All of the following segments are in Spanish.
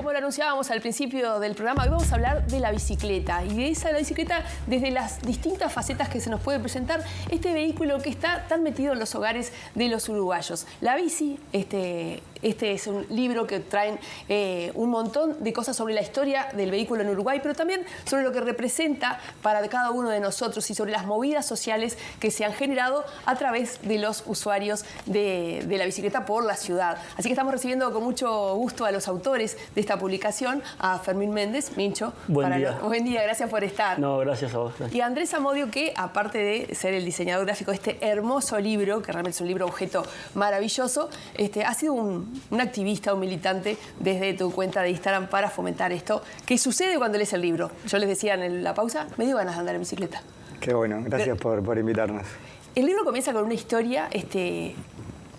como lo anunciábamos al principio del programa, hoy vamos a hablar de la bicicleta y de la bicicleta desde las distintas facetas que se nos puede presentar, este vehículo que está tan metido en los hogares de los uruguayos. La bici, este es un libro que traen un montón de cosas sobre la historia del vehículo en Uruguay, pero también sobre lo que representa para cada uno de nosotros y sobre las movidas sociales que se han generado a través de los usuarios de la bicicleta por la ciudad. Así que estamos recibiendo con mucho gusto a los autores de esta publicación, a Fermín Méndez, Mincho. Buen día. Buen día, gracias por estar. No, gracias a vos. Gracias. Y a Andrés Amodio, que aparte de ser el diseñador gráfico de este hermoso libro, que realmente es un libro objeto maravilloso, ha sido un activista, un militante desde tu cuenta de Instagram para fomentar esto. ¿Qué sucede cuando lees el libro? Yo les decía en la pausa, me dio ganas de andar en bicicleta. Qué bueno, gracias por invitarnos. El libro comienza con una historia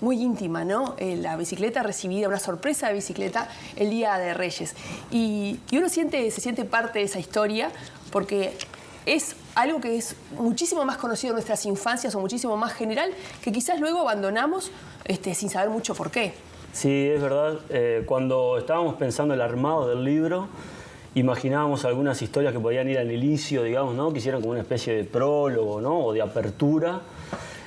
muy íntima, ¿no? La bicicleta recibida, una sorpresa de bicicleta el Día de Reyes. Y uno se siente parte de esa historia porque es algo que es muchísimo más conocido en nuestras infancias o muchísimo más general que quizás luego abandonamos sin saber mucho por qué. Sí, es verdad. Cuando estábamos pensando el armado del libro, imaginábamos algunas historias que podían ir al inicio, digamos, ¿no? Que hicieran como una especie de prólogo, ¿no? O de apertura.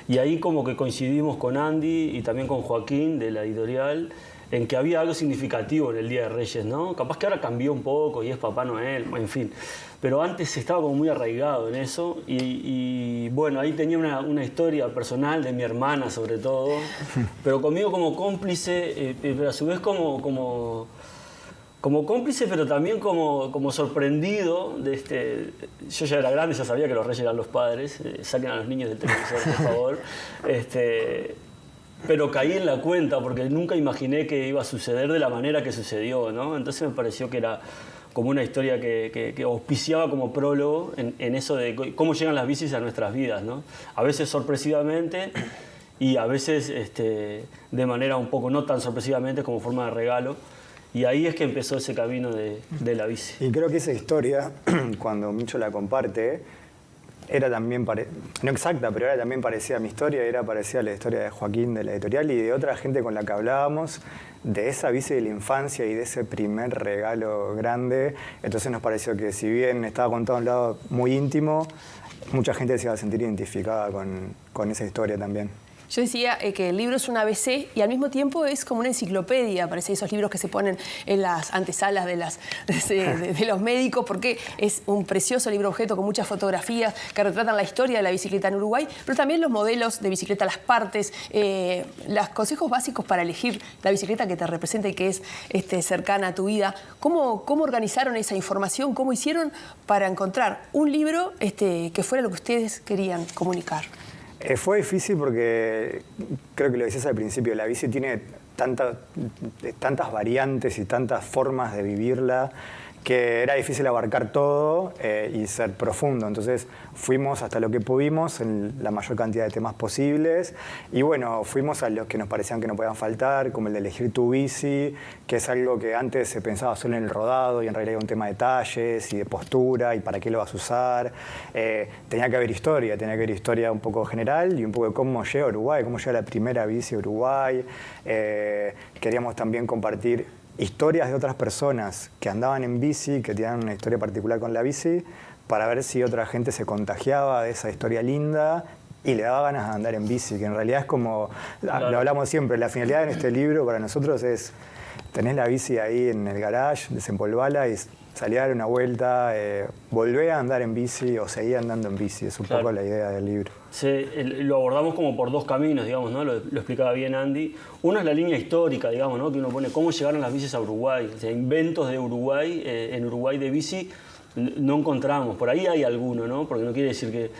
Y ahí como que coincidimos con Andy y también con Joaquín de la editorial en que había algo significativo en el Día de Reyes, ¿no? Capaz que ahora cambió un poco y es Papá Noel, en fin. Pero antes estaba como muy arraigado en eso y bueno, ahí tenía una historia personal de mi hermana sobre todo, pero conmigo como cómplice, pero a su vez como cómplice, pero también como sorprendido. Yo ya era grande, ya sabía que los reyes eran los padres, saquen a los niños del televisor, por favor. Pero caí en la cuenta porque nunca imaginé que iba a suceder de la manera que sucedió, ¿no? Entonces me pareció que era como una historia que auspiciaba como prólogo en eso de cómo llegan las bicis a nuestras vidas, ¿no? A veces sorpresivamente y a veces de manera un poco no tan sorpresivamente como forma de regalo. Y ahí es que empezó ese camino de la bici. Y creo que esa historia, cuando Mincho la comparte, era también, no exacta, pero era también parecida a mi historia, era parecida a la historia de Joaquín de la editorial y de otra gente con la que hablábamos, de esa bici de la infancia y de ese primer regalo grande. Entonces nos pareció que si bien estaba contado a un lado muy íntimo, mucha gente se iba a sentir identificada con esa historia también. Yo decía que el libro es un ABC y al mismo tiempo es como una enciclopedia, parece esos libros que se ponen en las antesalas de los médicos, porque es un precioso libro objeto con muchas fotografías que retratan la historia de la bicicleta en Uruguay, pero también los modelos de bicicleta, las partes, los consejos básicos para elegir la bicicleta que te representa y que es cercana a tu vida. ¿Cómo organizaron esa información? ¿Cómo hicieron para encontrar un libro que fuera lo que ustedes querían comunicar? Fue difícil porque, creo que lo decías al principio, la bici tiene tantas variantes y tantas formas de vivirla que era difícil abarcar todo y ser profundo. Entonces fuimos hasta lo que pudimos en la mayor cantidad de temas posibles y bueno, fuimos a los que nos parecían que no podían faltar, como el de elegir tu bici, que es algo que antes se pensaba solo en el rodado y en realidad era un tema de talles y de postura y para qué lo vas a usar. Tenía que haber historia un poco general y un poco de cómo llega a Uruguay, cómo llega la primera bici a Uruguay. Queríamos también compartir historias de otras personas que andaban en bici, que tenían una historia particular con la bici, para ver si otra gente se contagiaba de esa historia linda y le daba ganas de andar en bici, que en realidad es como, lo hablamos siempre, la finalidad de este libro para nosotros es, tenés la bici ahí en el garage, desempolvala y salí a dar una vuelta, volvé a andar en bici o seguí andando en bici, es un poco la idea del libro. Sí, lo abordamos como por dos caminos, digamos, ¿no? Lo explicaba bien Andy. Uno es la línea histórica, digamos, ¿no? Que uno pone cómo llegaron las bicis a Uruguay. O sea, inventos de Uruguay, en Uruguay de bici no encontramos. Por ahí hay alguno, ¿no? Porque no quiere decir que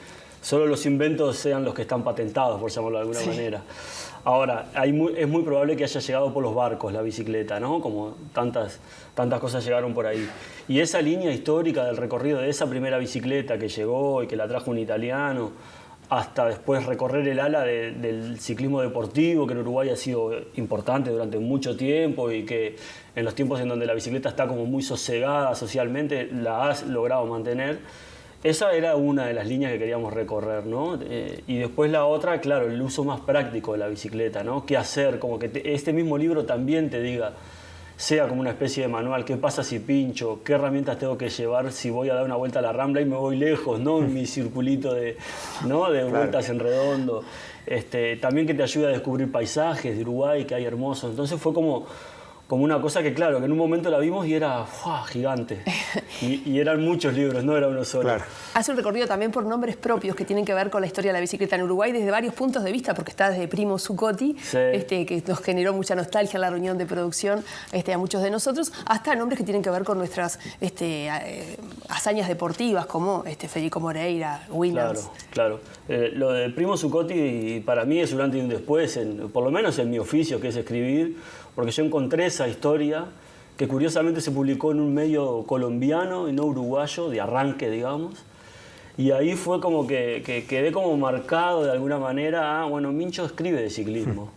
solo los inventos sean los que están patentados, por llamarlo de alguna manera. Ahora, es muy probable que haya llegado por los barcos la bicicleta, ¿no? Como tantas cosas llegaron por ahí. Y esa línea histórica del recorrido de esa primera bicicleta que llegó y que la trajo un italiano, hasta después recorrer el ala del ciclismo deportivo, que en Uruguay ha sido importante durante mucho tiempo y que en los tiempos en donde la bicicleta está como muy sosegada socialmente, la has logrado mantener. Esa era una de las líneas que queríamos recorrer, ¿no? Y después la otra, claro, el uso más práctico de la bicicleta, ¿no? ¿Qué hacer? Como que este mismo libro también te diga, sea como una especie de manual. ¿Qué pasa si pincho? ¿Qué herramientas tengo que llevar si voy a dar una vuelta a la Rambla y me voy lejos, ¿no? En mi circulito de vueltas en redondo. También que te ayuda a descubrir paisajes de Uruguay que hay hermosos. Entonces fue como una cosa que, claro, que en un momento la vimos y era gigante. Y eran muchos libros, no era uno solo. Claro. Hace un recorrido también por nombres propios que tienen que ver con la historia de la bicicleta en Uruguay desde varios puntos de vista, porque está desde Primo Zuccotti, Sí. Que nos generó mucha nostalgia en la reunión de producción a muchos de nosotros, hasta nombres que tienen que ver con nuestras hazañas deportivas, como Federico Moreira, Williams. Claro. Lo de Primo Zuccotti para mí es un antes y un después, por lo menos en mi oficio, que es escribir, porque yo encontré esa historia que curiosamente se publicó en un medio colombiano y no uruguayo, de arranque, digamos. Y ahí fue como que quedé como marcado de alguna manera, bueno, Mincho escribe de ciclismo.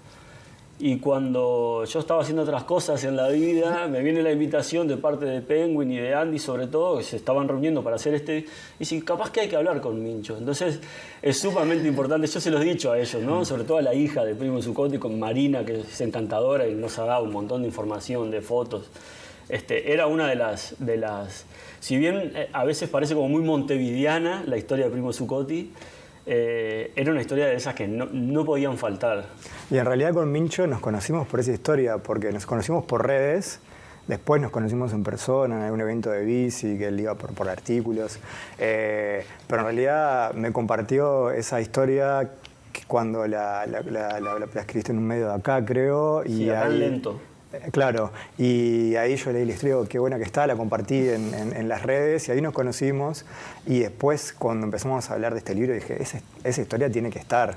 Y cuando yo estaba haciendo otras cosas en la vida, me viene la invitación de parte de Penguin y de Andy, sobre todo, que se estaban reuniendo para hacer y si capaz que hay que hablar con Mincho. Entonces, es sumamente importante, yo se los he dicho a ellos, ¿no? Sobre todo a la hija de Primo Zuccotti, con Marina, que es encantadora y nos ha dado un montón de información, de fotos. Era una de las... Si bien a veces parece como muy montevideana la historia de Primo Zuccotti, era una historia de esas que no podían faltar. Y en realidad con Mincho nos conocimos por esa historia, porque nos conocimos por redes, después nos conocimos en persona, en algún evento de bici, que él iba por artículos, pero en realidad me compartió esa historia cuando la escribiste en un medio de acá, creo. Sí, acá en Lento. Claro, y ahí yo leí la historia, qué buena que está, la compartí en las redes y ahí nos conocimos y después cuando empezamos a hablar de este libro dije, esa historia tiene que estar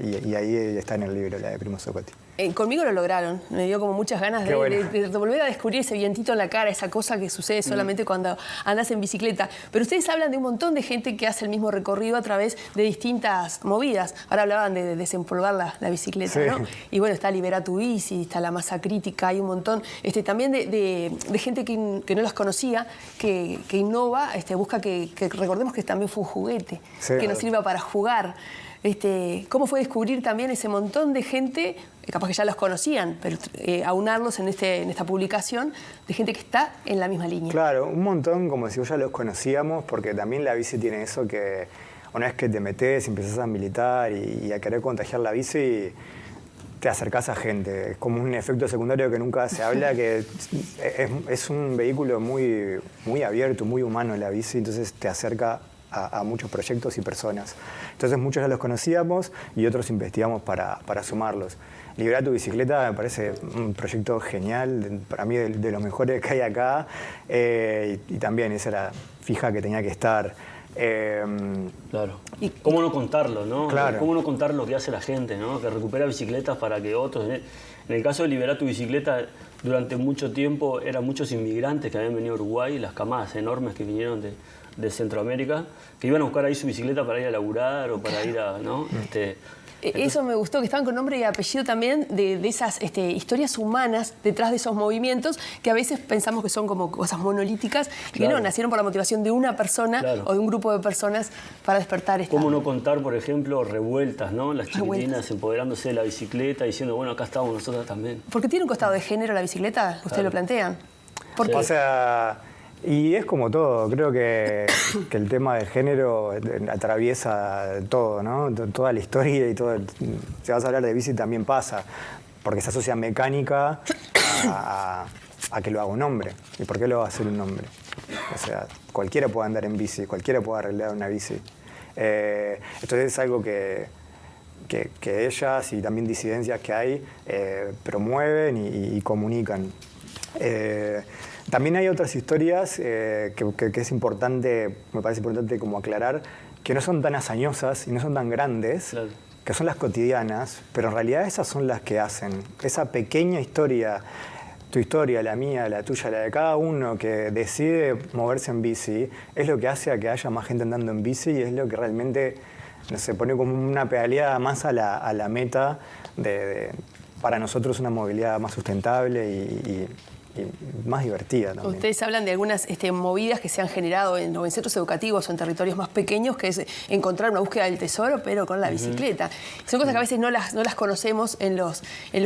y ahí está en el libro, la de Primo Zuccotti. Conmigo lo lograron, me dio como muchas ganas de volver a descubrir ese vientito en la cara, esa cosa que sucede solamente cuando andas en bicicleta. Pero ustedes hablan de un montón de gente que hace el mismo recorrido a través de distintas movidas. Ahora hablaban de desempolvar la bicicleta, sí. ¿no? Y bueno, está Libera tu bici, está la masa crítica, hay un montón también de gente que no las conocía, que innova, busca que recordemos que también fue un juguete, sí, que nos sirva para jugar. ¿Cómo fue descubrir también ese montón de gente, capaz que ya los conocían, pero aunarlos en esta publicación, de gente que está en la misma línea? Claro, un montón como si ya los conocíamos, porque también la bici tiene eso que una vez que te metes y empezás a militar y a querer contagiar la bici, te acercás a gente. Es como un efecto secundario que nunca se habla, que es un vehículo muy, muy abierto, muy humano la bici, entonces te acerca a muchos proyectos y personas. Entonces muchos ya los conocíamos y otros investigamos para sumarlos. Libera tu bicicleta me parece un proyecto genial, para mí de los mejores que hay acá, y también esa era fija que tenía que estar. Claro. ¿Y cómo no contarlo, no? Claro. ¿Cómo no contar lo que hace la gente, no? Que recupera bicicletas para que otros... En el caso de Libera tu bicicleta, durante mucho tiempo eran muchos inmigrantes que habían venido a Uruguay, las camadas enormes que vinieron de Centroamérica, que iban a buscar ahí su bicicleta para ir a laburar o para ir a... ¿no? Eso me gustó, que estaban con nombre y apellido también de esas historias humanas detrás de esos movimientos que a veces pensamos que son como cosas monolíticas, que no, nacieron por la motivación de una persona o de un grupo de personas para despertar esta... ¿Cómo no contar, por ejemplo, revueltas, ¿no? Las chiquilinas empoderándose de la bicicleta, diciendo, bueno, acá estamos nosotros también. ¿Por qué tiene un costado de género la bicicleta? Ustedes lo plantean. ¿Por qué? O sea... Y es como todo, creo que el tema del género atraviesa todo, ¿no? Toda la historia y todo. Si vas a hablar de bici también pasa, porque se asocia mecánica a que lo haga un hombre. ¿Y por qué lo va a hacer un hombre? O sea, cualquiera puede andar en bici, cualquiera puede arreglar una bici. Entonces es algo que ellas y también disidencias que hay promueven y comunican. También hay otras historias que es importante, me parece importante como aclarar, que no son tan hazañosas y no son tan grandes, claro, que son las cotidianas, pero en realidad esas son las que hacen. Esa pequeña historia, tu historia, la mía, la tuya, la de cada uno que decide moverse en bici, es lo que hace a que haya más gente andando en bici y es lo que realmente se pone como una pedaleada más a la meta de para nosotros una movilidad más sustentable y más divertida también. Ustedes hablan de algunas movidas que se han generado en centros educativos o en territorios más pequeños, que es encontrar una búsqueda del tesoro, pero con la bicicleta. Son cosas que a veces no las conocemos en los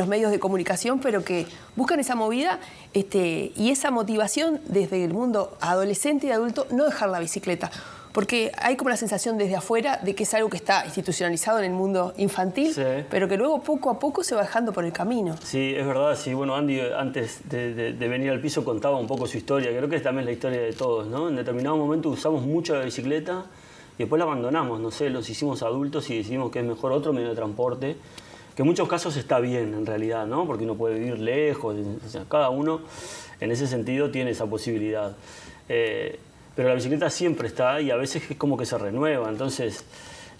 medios de comunicación, pero que buscan esa movida y esa motivación desde el mundo adolescente y adulto, no dejar la bicicleta. Porque hay como la sensación desde afuera de que es algo que está institucionalizado en el mundo infantil, sí, pero que luego poco a poco se va dejando por el camino. Sí, es verdad. Sí, bueno, Andy antes de venir al piso contaba un poco su historia. Creo que es también la historia de todos, ¿no? En determinado momento usamos mucho la bicicleta y después la abandonamos, no sé, los hicimos adultos y decidimos que es mejor otro medio de transporte, que en muchos casos está bien en realidad, ¿no? Porque uno puede vivir lejos, o sea, cada uno en ese sentido tiene esa posibilidad. Pero la bicicleta siempre está y a veces es como que se renueva. Entonces,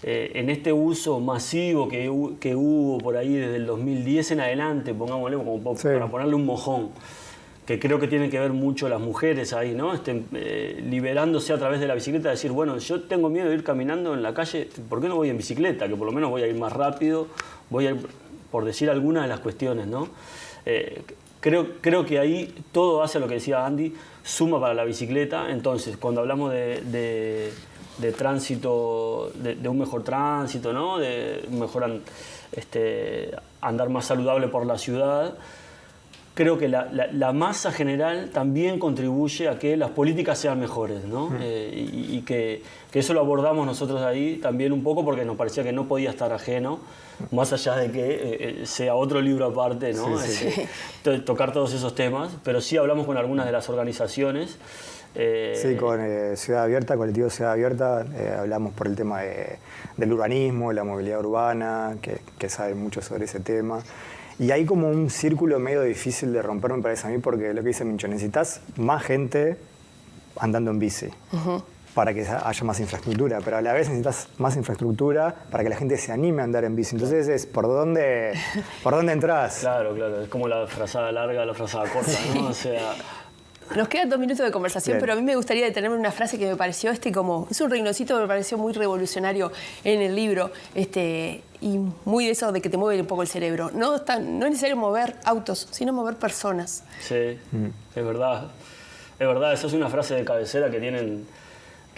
en este uso masivo que hubo por ahí desde el 2010 en adelante, pongámosle como para ponerle un mojón, que creo que tienen que ver mucho las mujeres ahí, ¿no? Liberándose a través de la bicicleta, decir, bueno, yo tengo miedo de ir caminando en la calle, ¿por qué no voy en bicicleta? Que por lo menos voy a ir más rápido, voy a ir, por decir algunas de las cuestiones, ¿no? Creo que ahí todo hace lo que decía Andy, suma para la bicicleta. Entonces, cuando hablamos de tránsito, de un mejor tránsito, ¿no? De un mejor andar más saludable por la ciudad, creo que la masa general también contribuye a que las políticas sean mejores, ¿no? Y que eso lo abordamos nosotros ahí también un poco porque nos parecía que no podía estar ajeno, más allá de que sea otro libro aparte, ¿no? Sí. Tocar todos esos temas, pero sí hablamos con algunas de las organizaciones. Sí, con Ciudad Abierta, Colectivo Ciudad Abierta, hablamos por el tema del urbanismo, de la movilidad urbana, que saben mucho sobre ese tema. Y hay como un círculo medio difícil de romper, me parece a mí, porque lo que dice Mincho, necesitas más gente andando en bici. Para que haya más infraestructura, pero a la vez necesitas más infraestructura para que la gente se anime a andar en bici. Entonces es ¿por dónde entras? Claro, es como la frazada larga, la frazada corta, ¿no? O sea... Nos quedan 2 minutos de conversación, Bien. pero a mí me gustaría detenerme en una frase que me pareció es un rinoncito que me pareció muy revolucionario en el libro, y muy de eso de que te mueve un poco el cerebro. No es necesario mover autos, sino mover personas. Sí, es verdad. Es verdad, esa es una frase de cabecera que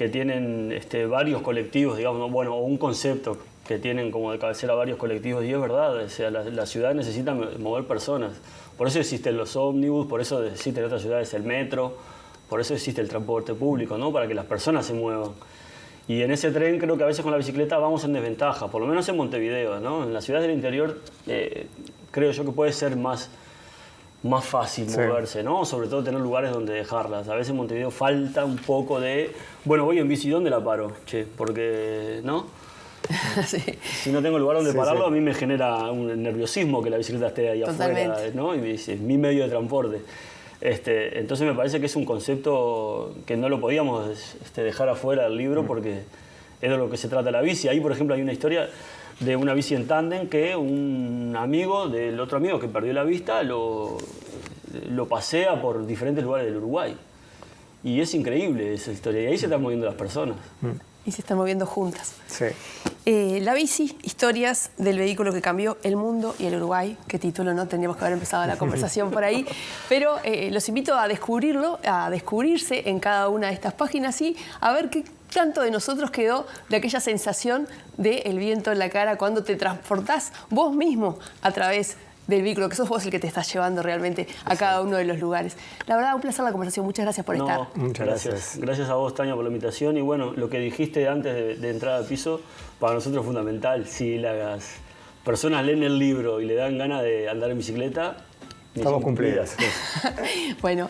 tienen varios colectivos, digamos, bueno, o un concepto que tienen como de cabecera varios colectivos, y es verdad, o sea, la ciudad necesita mover personas. Por eso existen los ómnibus, por eso existe en otras ciudades el metro, por eso existe el transporte público, ¿no? Para que las personas se muevan. Y en ese tren creo que a veces con la bicicleta vamos en desventaja, por lo menos en Montevideo, ¿no? En las ciudades del interior creo yo que puede ser más fácil moverse, ¿no? Sobre todo tener lugares donde dejarlas. A veces en Montevideo falta un poco de, bueno, voy en bici, ¿dónde la paro? Che, porque, ¿no? Sí. Si no tengo lugar donde pararlo, a mí me genera un nerviosismo que la bicicleta esté ahí afuera, ¿no? Y es mi medio de transporte. Entonces me parece que es un concepto que no lo podíamos dejar afuera del libro porque es de lo que se trata la bici. Ahí, por ejemplo, hay una historia de una bici en tándem que un amigo del otro amigo que perdió la vista lo pasea por diferentes lugares del Uruguay. Y es increíble esa historia. Y ahí se están moviendo las personas. Y se están moviendo juntas. Sí. La bici, historias del vehículo que cambió el mundo y el Uruguay. Qué título, ¿no? Tendríamos que haber empezado la conversación por ahí. Pero los invito a descubrirlo, a descubrirse en cada una de estas páginas y a ver qué tanto de nosotros quedó de aquella sensación del viento en la cara cuando te transportás vos mismo a través del vehículo, que sos vos el que te estás llevando realmente a cada uno de los lugares. La verdad, un placer la conversación. Muchas gracias por estar. Muchas gracias. Gracias a vos, Tania, por la invitación. Y bueno, lo que dijiste antes de entrar al piso, para nosotros es fundamental. Si las personas leen el libro y le dan ganas de andar en bicicleta, estamos cumplidas. Bueno,